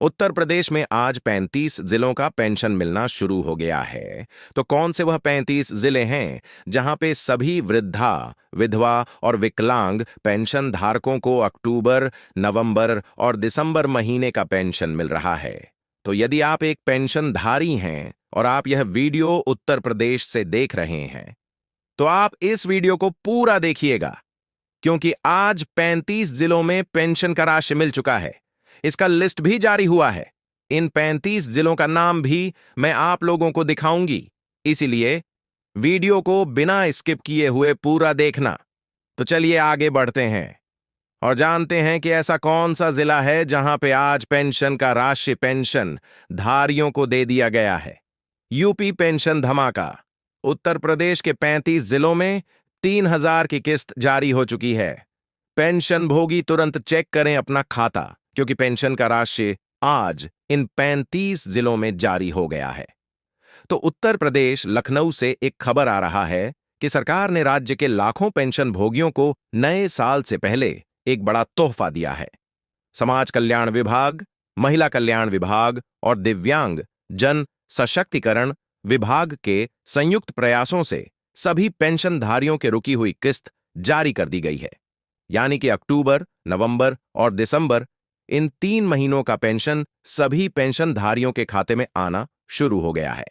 उत्तर प्रदेश में आज 35 जिलों का पेंशन मिलना शुरू हो गया है। तो कौन से वह 35 जिले हैं जहां पे सभी वृद्धा, विधवा और विकलांग पेंशन धारकों को अक्टूबर, नवंबर और दिसंबर महीने का पेंशन मिल रहा है? तो यदि आप एक पेंशनधारी हैं और आप यह वीडियो उत्तर प्रदेश से देख रहे हैं, तो आप इस वीडियो को पूरा देखिएगा, क्योंकि आज 35 जिलों में पेंशन का राशि मिल चुका है। इसका लिस्ट भी जारी हुआ है। इन 35 जिलों का नाम भी मैं आप लोगों को दिखाऊंगी, इसीलिए वीडियो को बिना स्किप किए हुए पूरा देखना। तो चलिए आगे बढ़ते हैं और जानते हैं कि ऐसा कौन सा जिला है जहां पे आज पेंशन का राशि पेंशन धारियों को दे दिया गया है। यूपी पेंशन धमाका। उत्तर प्रदेश के 35 जिलों में 3,000 की किस्त जारी हो चुकी है। पेंशन भोगी तुरंत चेक करें अपना खाता, क्योंकि पेंशन का राशि आज इन 35 जिलों में जारी हो गया है। तो उत्तर प्रदेश लखनऊ से एक खबर आ रहा है कि सरकार ने राज्य के लाखों पेंशन भोगियों को नए साल से पहले एक बड़ा तोहफा दिया है। समाज कल्याण विभाग, महिला कल्याण विभाग और दिव्यांग जन सशक्तिकरण विभाग के संयुक्त प्रयासों से सभी पेंशनधारियों के रुकी हुई किस्त जारी कर दी गई है। यानी कि अक्टूबर, नवंबर और दिसंबर, इन 3 महीनों का पेंशन सभी पेंशनधारियों के खाते में आना शुरू हो गया है।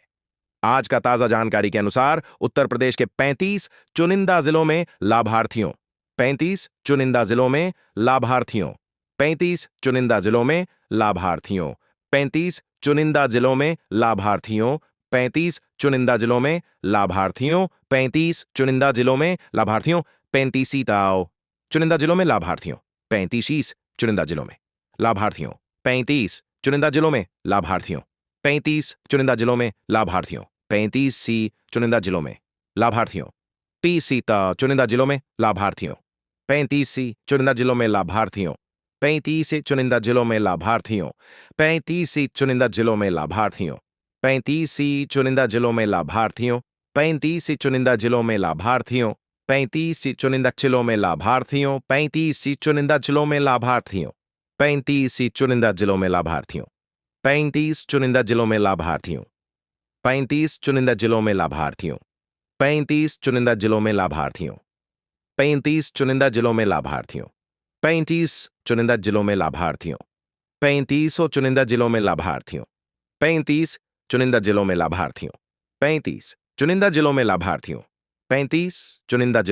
आज का ताजा जानकारी के अनुसार उत्तर प्रदेश के 35 चुनिंदा जिलों में लाभार्थियों 35 चुनिंदा जिलों में लाभार्थियों 35 चुनिंदा जिलों में लाभार्थियों 35 चुनिंदा जिलों में लाभार्थियों 35 चुनिंदा जिलों में लाभार्थियों 35 चुनिंदा जिलों में लाभार्थियों 35 ताओ चुनिंदा जिलों में लाभार्थियों 35 चुनिंदा जिलों में लाभार्थियों 35 चुनिंदा जिलों में लाभार्थियों 35 चुनिंदा जिलों में लाभार्थियों 35 सी चुनिंदा जिलों में लाभार्थियों 30 सीता चुनिंदा जिलों में लाभार्थियों 35 सी चुनिंदा जिलों में लाभार्थियों 35 चुनिंदा जिलों में लाभार्थियों 35 सी चुनिंदा जिलों में लाभार्थियों 35 सी चुनिंदा जिलों में लाभार्थियों 35 सी चुनिंदा जिलों में लाभार्थियों 35 सी चुनिंदा जिलों में लाभार्थियों 35 सी चुनिंदा जिलों में लाभार्थियों 35 सी चुनिंदा जिलों में लाभार्थियों 35 चुनिंदा जिलों में लाभार्थियों 35 चुनिंदा जिलों में लाभार्थियों 35 चुनिंदा जिलों में लाभार्थियों 35 चुनिंदा जिलों में लाभार्थियों 35 चुनिंदा जिलों में लाभार्थियों 35 चुनिंदा जिलों में लाभार्थियों 35 चुनिंदा जिलों में लाभार्थियों 35 चुनिंदा जिलों में लाभार्थियों 35 चुनिंदा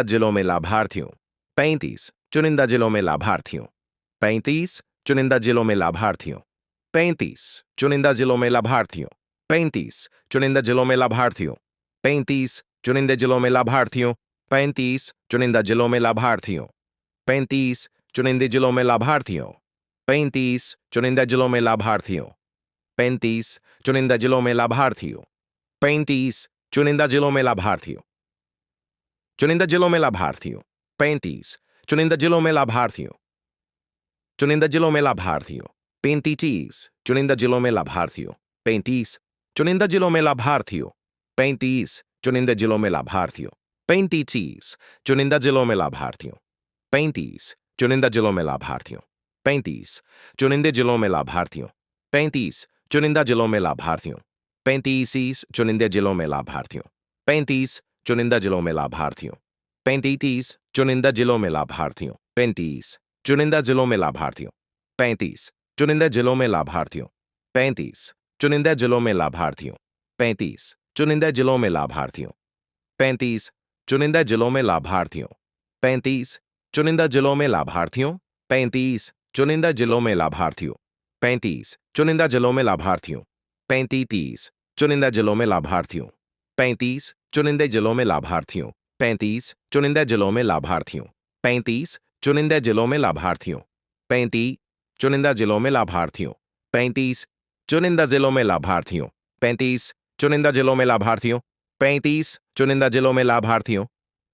जिलों में लाभार्थियों 35 चुनिंदा जिलों में लाभार्थियों 35 चुनिंदा जिलों में लाभार्थियों 35 चुनिंदा जिलों में लाभार्थियों 35 चुनिंदा जिलों में लाभार्थियों 35 चुनिंदा जिलों में लाभार्थियों 35 चुनिंदे जिलों में लाभार्थियों 35 चुनिंदा जिलों में लाभार्थियों 35 चुनिंदे जिलों में लाभार्थियों 35 चुनिंदा जिलों में लाभार्थियों 35 चुनिंदा जिलों में लाभार्थियों 35 चुनिंदा जिलों में लाभार्थियों चुनिंदा जिलों में लाभार्थियों 35 चुनिंदा जिलों में लाभार्थियों चुनिंदा जिलों में लाभार्थियों 35 चुनिंदा जिलों में लाभार्थियों 35 चुनिंदा जिलों में लाभार्थियों 35 चुनिंदा जिलों में लाभार्थियों 35 चुनिंदा जिलों में लाभार्थियों 35 चुनिंदा जिलों में लाभार्थियों 35 चुनिंदे जिलों में लाभार्थियों 35 चुनिंदा जिलों में लाभार्थियों 35 चुनिंदे जिलों में लाभार्थियों 35 चुनिंदा जिलों में लाभार्थियों 35 चुनिंदा जिलों में लाभार्थियों 35 चुनिंदा जिलों में लाभार्थियों 35 चुनिंदा जिलों में लाभार्थियों 35 चुनिंदा जिलों में लाभार्थियों 35 चुनिंदा जिलों में लाभार्थियों 35 चुनिंदा जिलों में लाभार्थियों 35 चुनिंदा जिलों में लाभार्थियों 35 चुनिंदा जिलों में लाभार्थियों 35 चुनिंदा जिलों में लाभार्थियों 35 चुनिंदा जिलों में लाभार्थियों 35 चुनिंदे जिलों में लाभार्थियों 35 चुनिंदा जिलों में लाभार्थियों 35 चुनिंदा जिलों में लाभार्थियों 35 चुनिंदा जिलों में लाभार्थियों 35 चुनिंदा जिलों में लाभार्थियों 35 चुनिंदा जिलों में लाभार्थियों 35 चुनिंदा जिलों में लाभार्थियों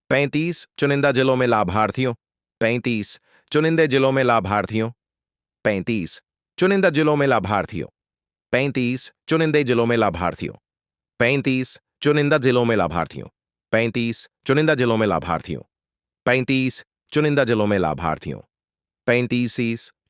35 चुनिंदा जिलों में लाभार्थियों 35 चुनिंदे जिलों में लाभार्थियों 35 चुनिंदा जिलों में लाभार्थियों 35 चुनिंदे जिलों में लाभार्थियों 35 चुनिंदा जिलों में लाभार्थियों 35 चुनिंदा जिलों में लाभार्थियों 35 चुनिंदा जिलों में लाभार्थियों 35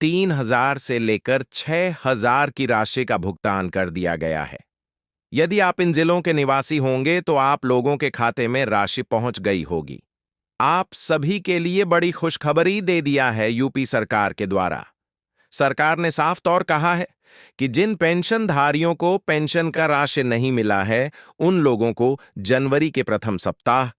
3,000 से लेकर 6,000 की राशि का भुगतान कर दिया गया है। यदि आप इन जिलों के निवासी होंगे तो आप लोगों के खाते में राशि पहुंच गई होगी। आप सभी के लिए बड़ी खुशखबरी दे दिया है यूपी सरकार के द्वारा। सरकार ने साफ तौर कहा है कि जिन पेंशनधारियों को पेंशन का राशि नहीं मिला है, उन लोगों को जनवरी के प्रथम सप्ताह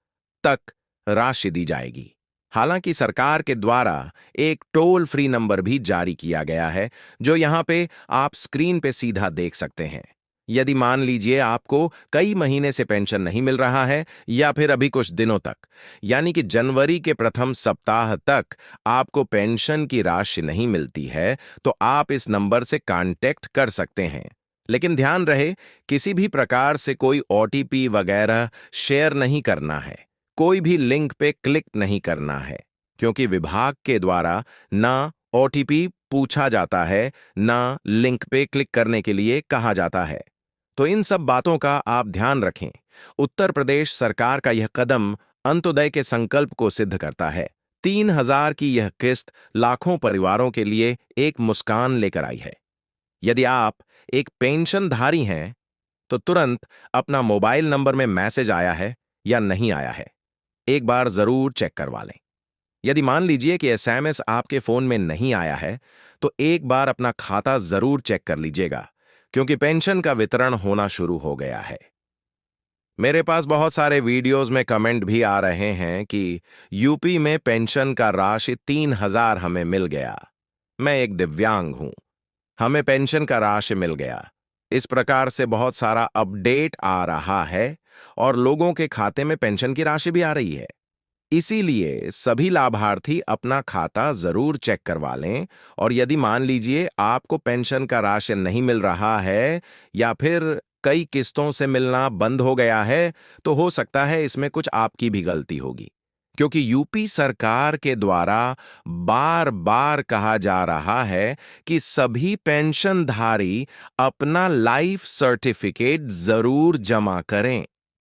तक राशि दी जाएगी। हालांकि सरकार के द्वारा एक टोल फ्री नंबर भी जारी किया गया है, जो यहां पे आप स्क्रीन पे सीधा देख सकते हैं। यदि मान लीजिए आपको कई महीने से पेंशन नहीं मिल रहा है या फिर अभी कुछ दिनों तक, यानी कि जनवरी के प्रथम सप्ताह तक आपको पेंशन की राशि नहीं मिलती है, तो आप इस नंबर से कांटेक्ट कर सकते हैं। लेकिन ध्यान रहे, किसी भी प्रकार से कोई ओटीपी वगैरह शेयर नहीं करना है, कोई भी लिंक पे क्लिक नहीं करना है, क्योंकि विभाग के द्वारा ना ओटीपी पूछा जाता है, ना लिंक पे क्लिक करने के लिए कहा जाता है। तो इन सब बातों का आप ध्यान रखें। उत्तर प्रदेश सरकार का यह कदम अंत्योदय के संकल्प को सिद्ध करता है। 3,000 की यह किस्त लाखों परिवारों के लिए एक मुस्कान लेकर आई है। यदि आप एक पेंशनधारी हैं, तो तुरंत अपना मोबाइल नंबर में मैसेज आया है या नहीं आया है, एक बार जरूर चेक करवा लें। यदि मान लीजिए कि एसएमएस आपके फोन में नहीं आया है, तो एक बार अपना खाता जरूर चेक कर लीजिएगा, क्योंकि पेंशन का वितरण होना शुरू हो गया है। मेरे पास बहुत सारे वीडियोस में कमेंट भी आ रहे हैं कि यूपी में पेंशन का राशि 3,000 हमें मिल गया। मैं एक दिव्यांग हूं, हमें पेंशन का राशि मिल गया। इस प्रकार से बहुत सारा अपडेट आ रहा है और लोगों के खाते में पेंशन की राशि भी आ रही है। इसीलिए सभी लाभार्थी अपना खाता जरूर चेक करवा लें, और यदि मान लीजिए आपको पेंशन का राशि नहीं मिल रहा है या फिर कई किस्तों से मिलना बंद हो गया है, तो हो सकता है इसमें कुछ आपकी भी गलती होगी, क्योंकि यूपी सरकार के द्वारा बार बार कहा जा रहा है कि सभी पेंशनधारी अपना लाइफ सर्टिफिकेट जरूर जमा करें।